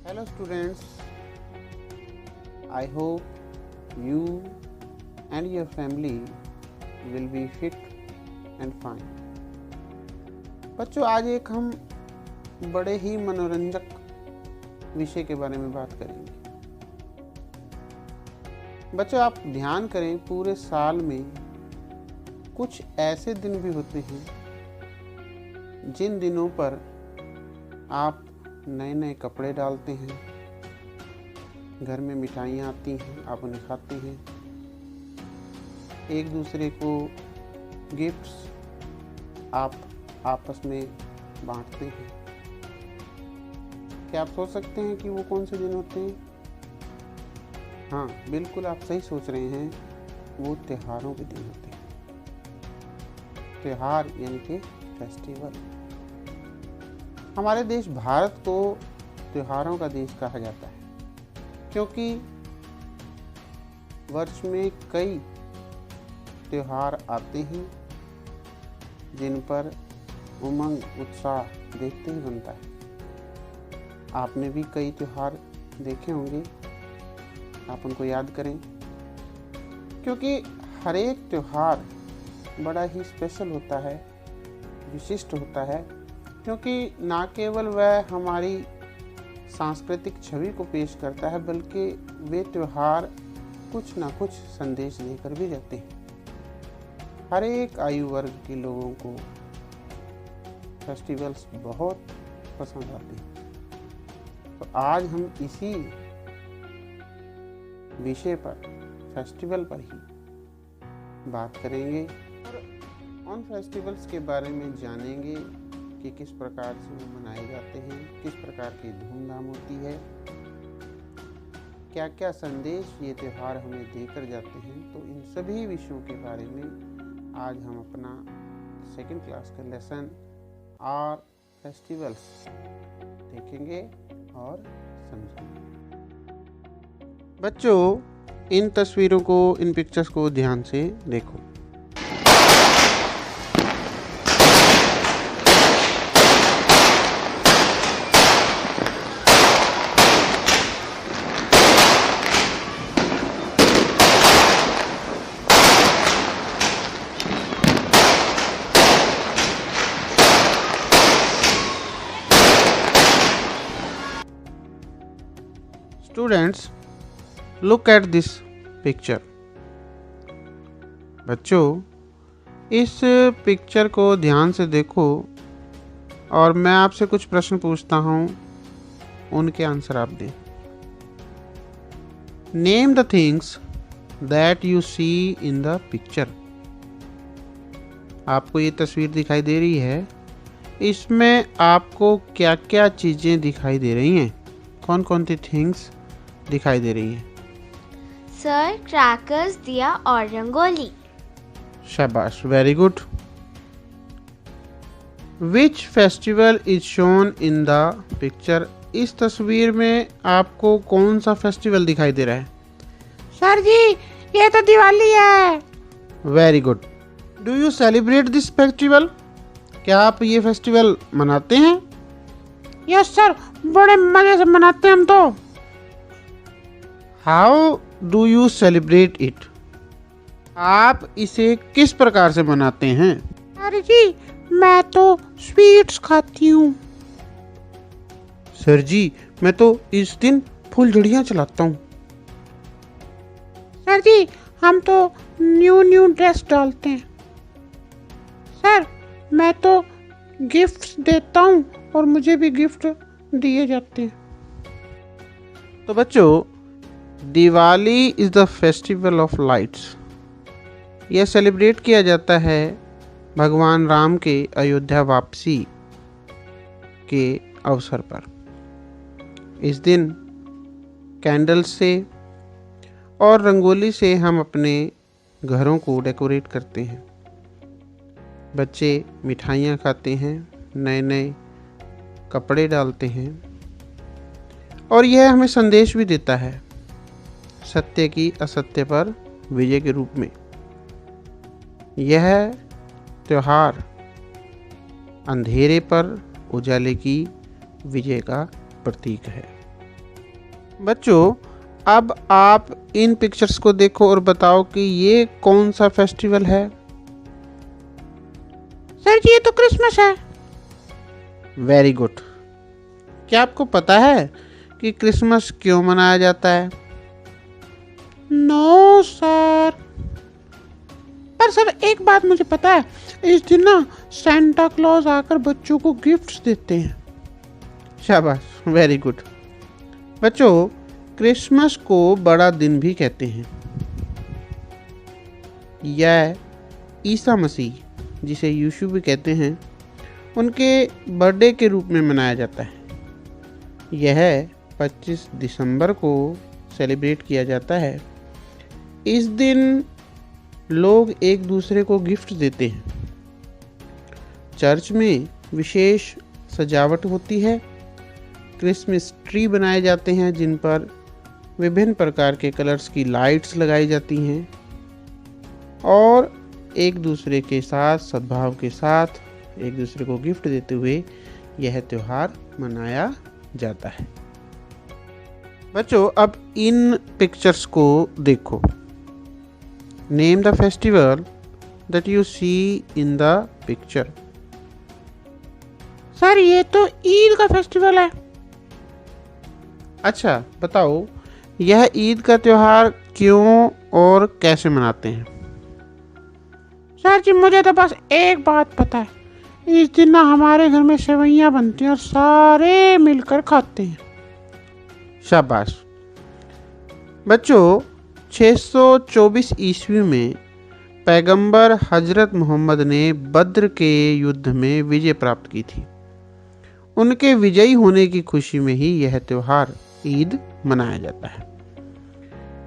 Hello students, I hope you and your family will be fit and fine. बच्चों, आज एक हम बड़े ही मनोरंजक विषय के बारे में बात करेंगे। बच्चों, आप ध्यान करें, पूरे साल में कुछ ऐसे दिन भी होते हैं जिन दिनों पर आप नए नए कपड़े डालते हैं, घर में मिठाइयाँ आती हैं, आप उन्हें खाते हैं, एक दूसरे को गिफ्ट्स आप आपस में बांटते हैं। क्या आप सोच सकते हैं कि वो कौन से दिन होते हैं? हाँ, बिल्कुल आप सही सोच रहे हैं, वो त्योहारों के दिन होते हैं। त्योहार यानी कि फेस्टिवल। हमारे देश भारत को त्योहारों का देश कहा जाता है, क्योंकि वर्ष में कई त्योहार आते हैं जिन पर उमंग उत्साह देखते ही बनता है। आपने भी कई त्योहार देखे होंगे, आप उनको याद करें, क्योंकि हर एक त्योहार बड़ा ही स्पेशल होता है, विशिष्ट होता है, क्योंकि ना केवल वह हमारी सांस्कृतिक छवि को पेश करता है, बल्कि वे त्योहार कुछ ना कुछ संदेश देकर भी जाते हैं। हर एक आयु वर्ग के लोगों को फेस्टिवल्स बहुत पसंद आते हैं। तो आज हम इसी विषय पर, फेस्टिवल पर ही बात करेंगे और उन फेस्टिवल्स के बारे में जानेंगे कि किस प्रकार से वो मनाए जाते हैं, किस प्रकार की धूमधाम होती है, क्या क्या संदेश ये त्यौहार हमें देकर जाते हैं। तो इन सभी विषयों के बारे में आज हम अपना सेकंड क्लास का लेसन और फेस्टिवल्स देखेंगे और समझेंगे। बच्चों, इन तस्वीरों को, इन पिक्चर्स को ध्यान से देखो। Students, look at this picture. बच्चों, इस पिक्चर को ध्यान से देखो और मैं आपसे कुछ प्रश्न पूछता हूँ, उनके आंसर आप दें। Name the things that you see in the picture. आपको ये तस्वीर दिखाई दे रही है, इसमें आपको क्या क्या चीज़ें दिखाई दे रही हैं? कौन कौन सी थिंग्स दिखाई दे रही हैं? सर, क्रैकर्स, दिया और रंगोली। शाबाश, very good. Which festival is shown in the picture. इस तस्वीर में आपको कौन सा फेस्टिवल दिखाई दे रहा है? सर जी, ये तो दिवाली है। Very good. Do you celebrate this festival. क्या आप ये फेस्टिवल मनाते हैं? यस सर, बड़े मजे से मनाते हैं हम तो। How do you celebrate it. आप इसे किस प्रकार से मनाते हैं? अरे जी, मैं तो स्वीट्स खाती हूँ। सर जी, मैं तो इस दिन फुलझड़ियाँ चलाता हूँ। सर जी, हम तो न्यू ड्रेस डालते हैं। सर, मैं तो गिफ्ट्स देता हूँ और मुझे भी गिफ्ट दिए जाते हैं। तो बच्चों, Diwali is the festival of lights. यह सेलिब्रेट किया जाता है भगवान राम के अयोध्या वापसी के अवसर पर। इस दिन कैंडल से और रंगोली से हम अपने घरों को डेकोरेट करते हैं। बच्चे मिठाइयाँ खाते हैं, नए नए कपड़े डालते हैं और यह हमें संदेश भी देता है, सत्य की असत्य पर विजय के रूप में। यह त्योहार अंधेरे पर उजाले की विजय का प्रतीक है। बच्चों, अब आप इन पिक्चर्स को देखो और बताओ कि ये कौन सा फेस्टिवल है। सर जी, ये तो क्रिसमस है। Very good. क्या आपको पता है कि क्रिसमस क्यों मनाया जाता है? No sir. पर सर, एक बात मुझे पता है, इस दिन ना सेंटा क्लॉज आकर बच्चों को गिफ्ट्स देते हैं। शाबाश, वेरी गुड। बच्चों, क्रिसमस को बड़ा दिन भी कहते हैं। यह ईसा मसीह, जिसे यीशु भी कहते हैं, उनके बर्थडे के रूप में मनाया जाता है। यह 25 दिसंबर को सेलिब्रेट किया जाता है। इस दिन लोग एक दूसरे को गिफ्ट देते हैं। चर्च में विशेष सजावट होती है। क्रिसमस ट्री बनाए जाते हैं जिन पर विभिन्न प्रकार के कलर्स की लाइट्स लगाई जाती हैं और एक दूसरे के साथ सद्भाव के साथ एक दूसरे को गिफ्ट देते हुए यह त्यौहार मनाया जाता है। बच्चों, अब इन पिक्चर्स को देखो। Name the festival that you see in the picture. Sir, ये तो ईद का फेस्टिवल है। अच्छा, बताओ यह ईद का त्यौहार क्यों और कैसे मनाते हैं? सर जी, मुझे तो बस एक बात पता है, इस दिन ना हमारे घर में सेवइयाँ बनती हैं और सारे मिलकर खाते हैं। शाबाश। बच्चों, 624 ईस्वी में पैगंबर हजरत मोहम्मद ने बद्र के युद्ध में विजय प्राप्त की थी। उनके विजयी होने की खुशी में ही यह त्यौहार ईद मनाया जाता है।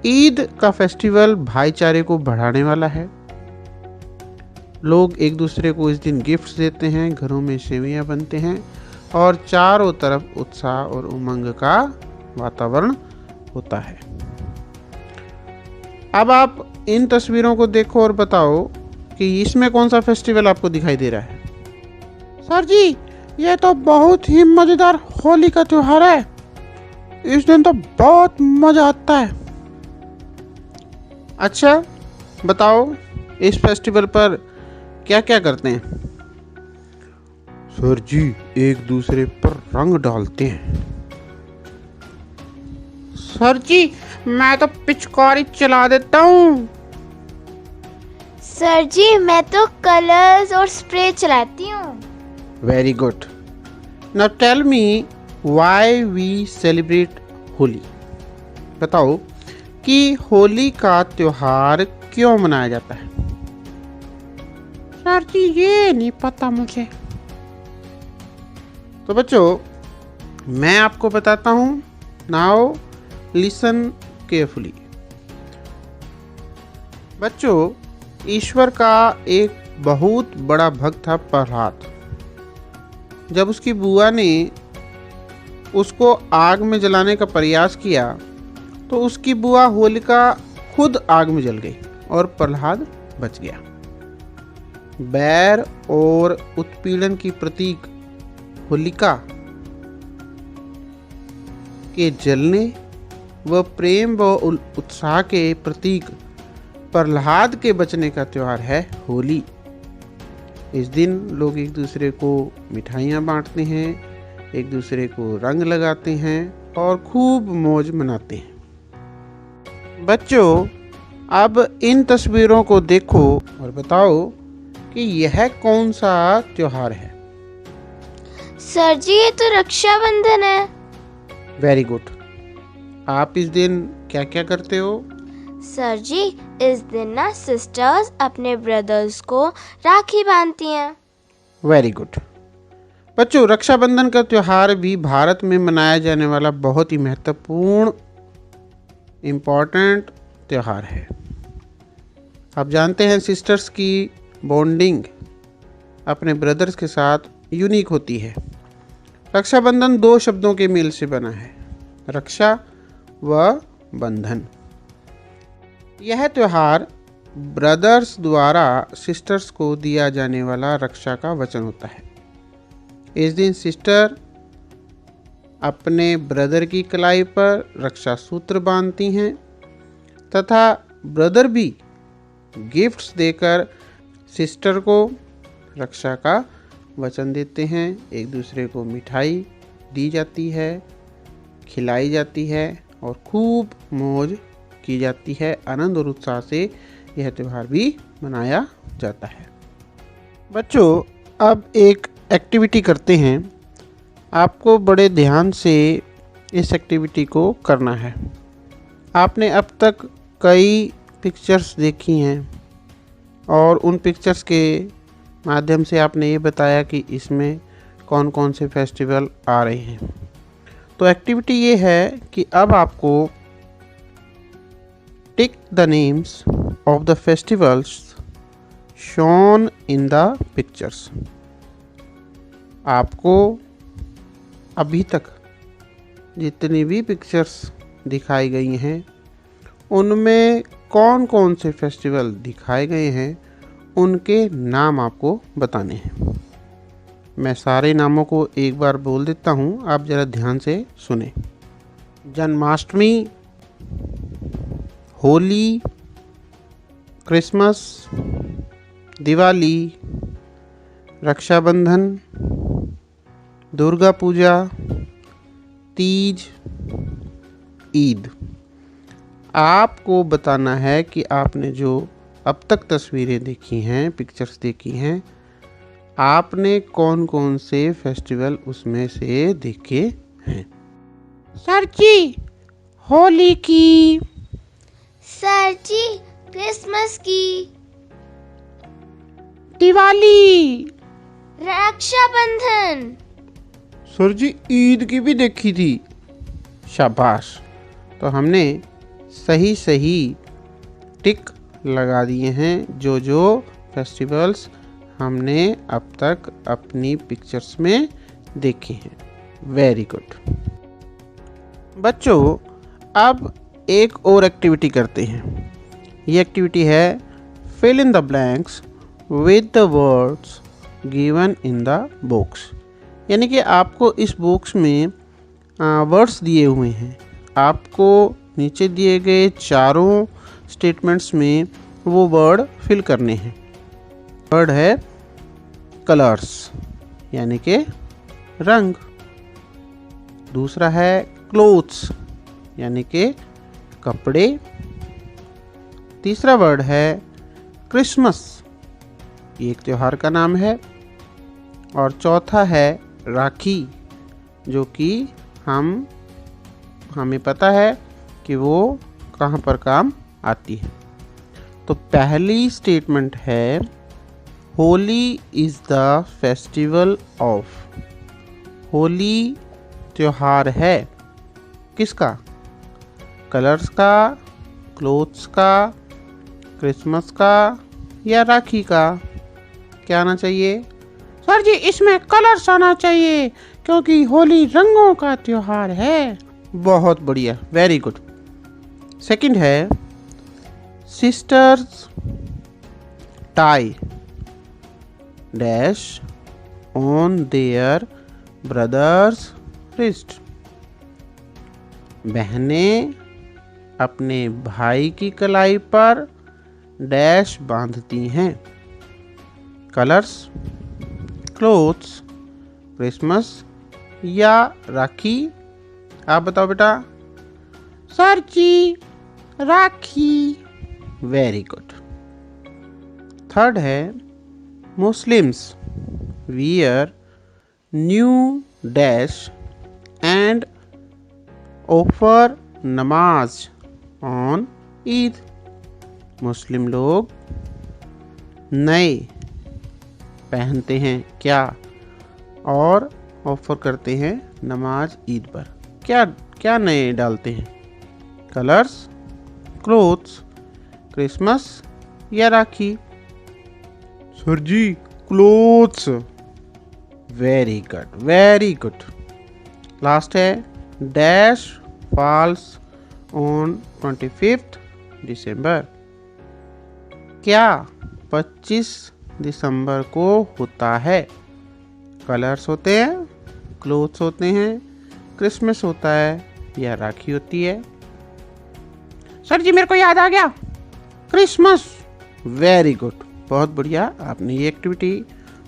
ईद का फेस्टिवल भाईचारे को बढ़ाने वाला है। लोग एक दूसरे को इस दिन गिफ्ट्स देते हैं, घरों में सेवइयां बनते हैं और चारों तरफ उत्साह और उमंग का वातावरण होता है। अब आप इन तस्वीरों को देखो और बताओ कि इसमें कौन सा फेस्टिवल आपको दिखाई दे रहा है? सर जी, ये तो बहुत ही मजेदार होली का त्योहार है। इस दिन तो बहुत मजा आता है। अच्छा, बताओ इस फेस्टिवल पर क्या क्या करते हैं? सर जी, एक दूसरे पर रंग डालते हैं। सर जी, मैं तो पिचकारी चला देता हूँ। सर जी, मैं तो कलर्स और स्प्रे चलाती हूँ। Very good. Now tell me why we celebrate Holi. बताओ कि होली का त्योहार क्यों मनाया जाता है? सर जी, ये नहीं पता मुझे। तो बच्चों, मैं आपको बताता हूँ। Now listen carefully. बच्चों, ईश्वर का एक बहुत बड़ा भक्त था प्रहलाद। जब उसकी बुआ ने उसको आग में जलाने का प्रयास किया तो उसकी बुआ होलिका खुद आग में जल गई और प्रहलाद बच गया। बैर और उत्पीड़न की प्रतीक होलिका के जलने व प्रेम व उत्साह के प्रतीक प्रहलाद के बचने का त्यौहार है होली। इस दिन लोग एक दूसरे को मिठाइयाँ बांटते हैं, एक दूसरे को रंग लगाते हैं और खूब मौज मनाते हैं। बच्चों, अब इन तस्वीरों को देखो और बताओ कि यह कौन सा त्योहार है? सर जी, ये तो रक्षाबंधन है। Very good. आप इस दिन क्या क्या करते हो? सर जी, इस दिन ना सिस्टर्स अपने ब्रदर्स को राखी बांधती हैं। Very good. बच्चों, रक्षाबंधन का त्यौहार भी भारत में मनाया जाने वाला बहुत ही महत्वपूर्ण इम्पॉर्टेंट त्यौहार है। आप जानते हैं सिस्टर्स की बॉन्डिंग अपने ब्रदर्स के साथ यूनिक होती है। रक्षाबंधन दो शब्दों के मेल से बना है, रक्षा व बंधन। यह त्यौहार ब्रदर्स द्वारा सिस्टर्स को दिया जाने वाला रक्षा का वचन होता है। इस दिन सिस्टर अपने ब्रदर की कलाई पर रक्षा सूत्र बांधती हैं तथा ब्रदर भी गिफ्ट्स देकर सिस्टर को रक्षा का वचन देते हैं। एक दूसरे को मिठाई दी जाती है, खिलाई जाती है और खूब मौज की जाती है। आनंद और उत्साह से यह त्यौहार भी मनाया जाता है। बच्चों, अब एक एक्टिविटी करते हैं। आपको बड़े ध्यान से इस एक्टिविटी को करना है। आपने अब तक कई पिक्चर्स देखी हैं और उन पिक्चर्स के माध्यम से आपने ये बताया कि इसमें कौन कौन से फेस्टिवल आ रहे हैं। तो एक्टिविटी ये है कि अब आपको tick the names of the festivals shown in the pictures. आपको अभी तक जितनी भी पिक्चर्स दिखाई गई हैं उनमें कौन कौन से फेस्टिवल दिखाए गए हैं उनके नाम आपको बताने हैं। मैं सारे नामों को एक बार बोल देता हूँ, आप ज़रा ध्यान से सुने। जन्माष्टमी, होली, क्रिसमस, दिवाली, रक्षाबंधन, दुर्गा पूजा, तीज, ईद। आपको बताना है कि आपने जो अब तक तस्वीरें देखी हैं, पिक्चर्स देखी हैं, आपने कौन कौन से फेस्टिवल उसमें से देखे हैं। सर जी, होली की। सर जी, क्रिसमस की। दिवाली। रक्षाबंधन। सर जी, ईद की भी देखी थी। शाबाश। तो हमने सही सही टिक लगा दिए हैं जो जो फेस्टिवल्स हमने अब तक अपनी पिक्चर्स में देखे हैं। Very good. बच्चों, अब एक और एक्टिविटी करते हैं। ये एक्टिविटी है fill in the blanks with the words given in the box. यानी कि आपको इस बॉक्स में वर्ड्स दिए हुए हैं। आपको नीचे दिए गए चारों स्टेटमेंट्स में वो वर्ड फिल करने हैं। वर्ड है कलर्स यानी कि रंग। दूसरा है क्लोथ्स यानी कि कपड़े। तीसरा वर्ड है क्रिसमस, ये एक त्योहार का नाम है। और चौथा है राखी, जो कि हमें पता है कि वो कहाँ पर काम आती है। तो पहली स्टेटमेंट है Holi is the festival of. Holi त्योहार है किसका? कलर्स का, क्लोथ्स का, क्रिसमस का या राखी का? क्या आना चाहिए? सर जी, इसमें कलर्स आना चाहिए क्योंकि होली रंगों का त्योहार है। बहुत बढ़िया, वेरी गुड। सेकंड है sisters tie dash on their brothers wrist. बहनें अपने भाई की कलाई पर डैश बांधती हैं। कलर्स, क्लोथ्स, क्रिसमस या राखी? आप बताओ बेटा। Sir ji, Rakhi. Very good. Third है Muslims wear new dash and offer नमाज ऑन ईद। मुस्लिम लोग नए पहनते हैं क्या और ऑफर करते हैं नमाज ईद पर। क्या क्या नए डालते हैं? कलर्स, क्लोथ्स, क्रिसमस या Rakhi? Sir ji, clothes. Very good, very good. Last है डैश फॉल्स ऑन 25 दिसंबर। क्या 25 दिसंबर को होता है? कलर्स होते हैं, क्लोथ्स होते हैं, क्रिसमस होता है या राखी होती है? सर जी मेरे को याद आ गया, क्रिसमस। वेरी गुड, बहुत बढ़िया, आपने ये एक्टिविटी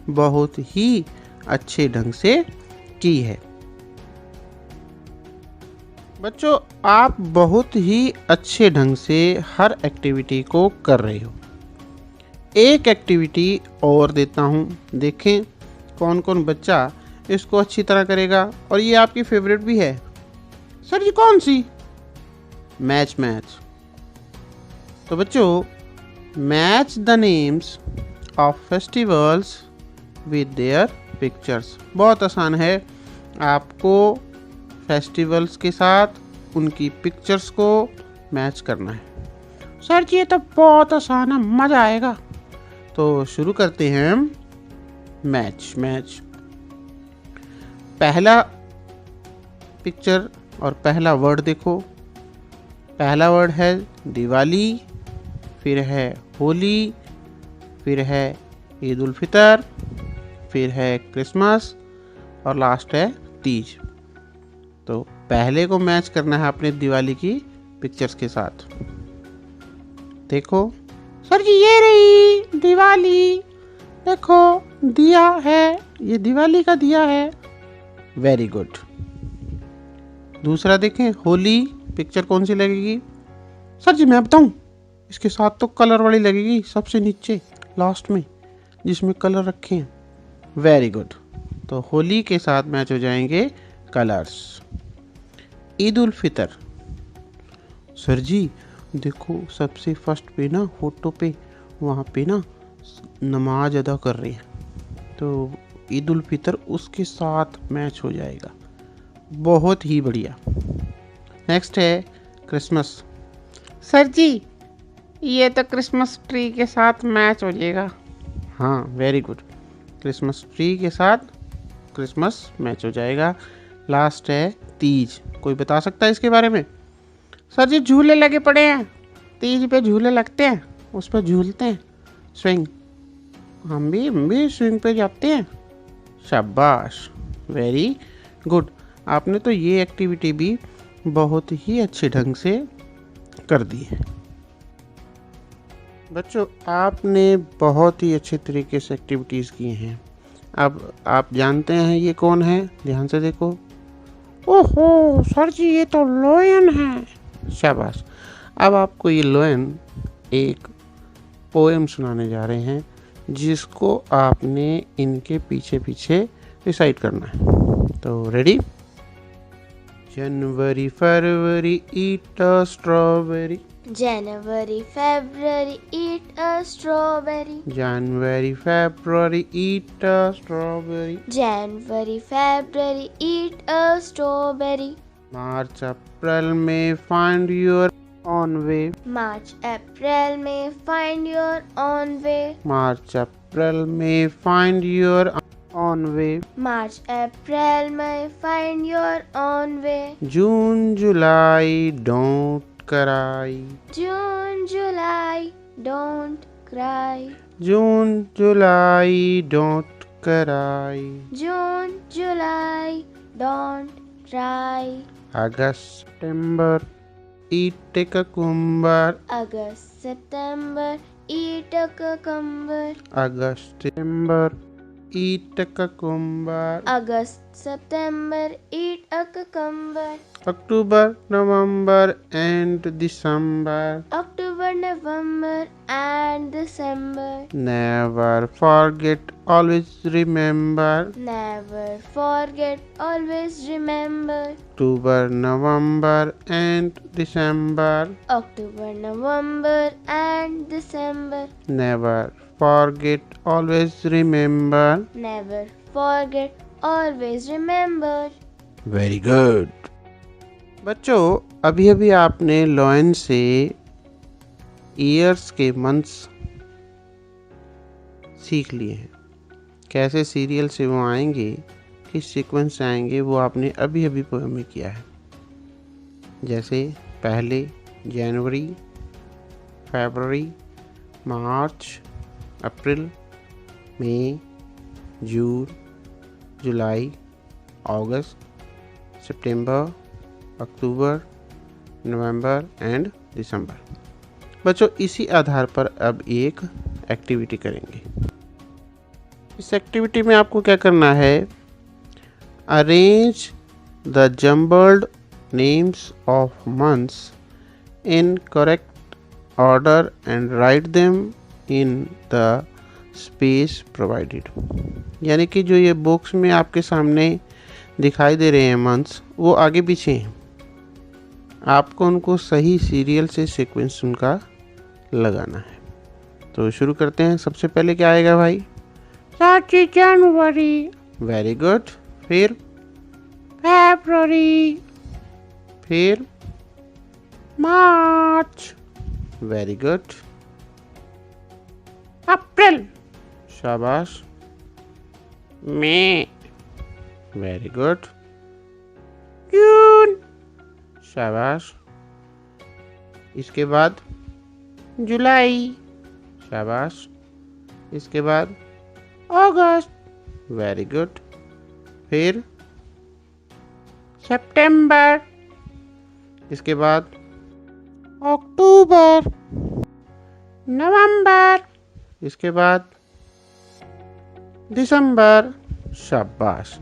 बहुत ही अच्छे ढंग से की है। बच्चों, आप बहुत ही अच्छे ढंग से हर एक्टिविटी को कर रहे हो। एक एक्टिविटी और देता हूँ, देखें कौन कौन बच्चा इसको अच्छी तरह करेगा, और ये आपकी फेवरेट भी है। सर जी कौन सी? मैच। तो बच्चों, match the names of festivals with their pictures. बहुत आसान है, आपको फेस्टिवल्स के साथ उनकी पिक्चर्स को मैच करना है। सर जी ये तो बहुत आसान है, मजा आएगा। तो शुरू करते हैं। मैच। पहला पिक्चर और पहला वर्ड देखो। पहला वर्ड है दिवाली, फिर है होली, फिर है ईद उल फितर, फिर है क्रिसमस और लास्ट है तीज। तो पहले को मैच करना है अपने दिवाली की पिक्चर्स के साथ। देखो। सर जी ये रही दिवाली, देखो दिया है, ये दिवाली का दिया है। Very good. दूसरा देखें, होली, पिक्चर कौन सी लगेगी? सर जी मैं बताऊं, इसके साथ तो कलर वाली लगेगी, सबसे नीचे लास्ट में जिसमें कलर रखे हैं। वेरी गुड, तो होली के साथ मैच हो जाएंगे कलर्स। ईद उल फितर। सर जी देखो, सबसे फर्स्ट पे ना फोटो पे वहाँ पे ना नमाज अदा कर रहे हैं, तो ईद उल फितर उसके साथ मैच हो जाएगा। बहुत ही बढ़िया। नेक्स्ट है क्रिसमस। सर जी ये तो क्रिसमस ट्री के साथ मैच हो जाएगा। हाँ, वेरी गुड, क्रिसमस ट्री के साथ क्रिसमस मैच हो जाएगा। लास्ट है तीज। कोई बता सकता है इसके बारे में? सर जी झूले लगे पड़े हैं, तीज पे झूले लगते हैं, उस पर झूलते हैं, स्विंग। हम भी स्विंग पे जाते हैं। शाबाश, वेरी गुड। आपने तो ये एक्टिविटी भी बहुत ही अच्छे ढंग से कर दी है। बच्चों, आपने बहुत ही अच्छे तरीके से एक्टिविटीज़ की हैं। अब आप जानते हैं ये कौन है? ध्यान से देखो। ओहो सर जी ये तो लोयन है। शाबाश। अब आपको ये लोयन एक पोएम सुनाने जा रहे हैं, जिसको आपने इनके पीछे पीछे रिसाइट करना है। तो ready? January February eat a strawberry, January, February, eat a strawberry. January February eat a strawberry, January, February, eat a strawberry. March April May find your own way, March, April, May, find your own way. March April May find your own way, March, April, May, find your own way. June July don't cry, June, July, don't cry. June July don't cry, June, July, don't cry. August September eat a cucumber, August, September, eat a cucumber. August September eat a cucumber, August, September, eat a cucumber. October November and December, October, November, and December. never forget always remember, Never forget, always remember. October November and December, October, November, and December. never forget always remember. Never forget, always remember. Very good. बच्चों, अभी अभी आपने lion से years के months सीख लिए हैं। कैसे सीरियल से वो आएंगे, किस सीक्वेंस से आएंगे, वो आपने अभी अभी पोएम में किया है। जैसे पहले जनवरी, फरवरी, मार्च, अप्रैल, मई, जून, जुलाई, अगस्त, सितंबर, अक्टूबर, नवंबर एंड दिसंबर। बच्चों इसी आधार पर अब एक एक्टिविटी करेंगे। इस एक्टिविटी में आपको क्या करना है, arrange the jumbled names of months in correct order and write them in the space provided. यानी कि जो ये बॉक्स में आपके सामने दिखाई दे रहे हैं मंथ्स, वो आगे पीछे हैं, आपको उनको सही सीरियल से सीक्वेंस उनका लगाना है। तो शुरू करते हैं। सबसे पहले क्या आएगा भाई? सर जनवरी, वेरी गुड। फिर फरवरी, फिर मार्च, वेरी गुड, अप्रैल, शाबाश, मई, वेरी गुड, जून, शाबाश, इसके बाद जुलाई, शाबाश, इसके बाद अगस्त, वेरी गुड, फिर सितंबर, इसके बाद अक्टूबर, नवंबर, इसके बाद दिसंबर। शाबाश,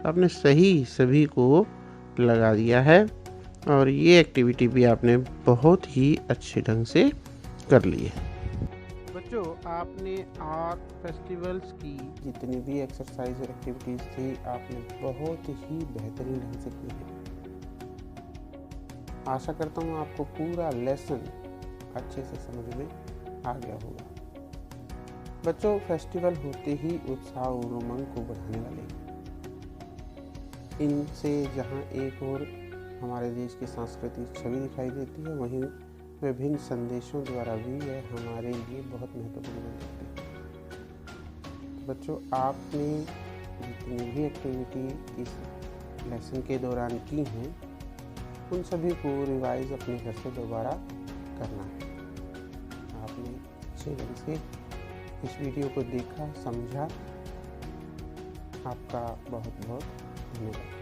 आपने सही सभी को लगा दिया है और ये एक्टिविटी भी आपने बहुत ही अच्छे ढंग से कर ली है। बच्चों आपने आर्ट फेस्टिवल्स की जितनी भी एक्सरसाइज और एक्टिविटीज़ थी आपने बहुत ही बेहतरीन ढंग से की है। आशा करता हूँ आपको पूरा लेसन अच्छे से समझ में आ गया होगा। बच्चों फेस्टिवल होते ही उत्साह और उमंग को बढ़ाने वाले हैं। इनसे जहाँ एक और हमारे देश की सांस्कृतिक छवि दिखाई देती है, वहीं विभिन्न संदेशों द्वारा भी यह हमारे लिए बहुत महत्वपूर्ण बन जाती है। बच्चों आपने जितनी भी एक्टिविटी इस लेसन के दौरान की हैं, उन सभी को रिवाइज अपने घर से दोबारा करना है। आपने अच्छे ढंग से इस वीडियो को देखा, समझा। आपका बहुत बहुत धन्यवाद।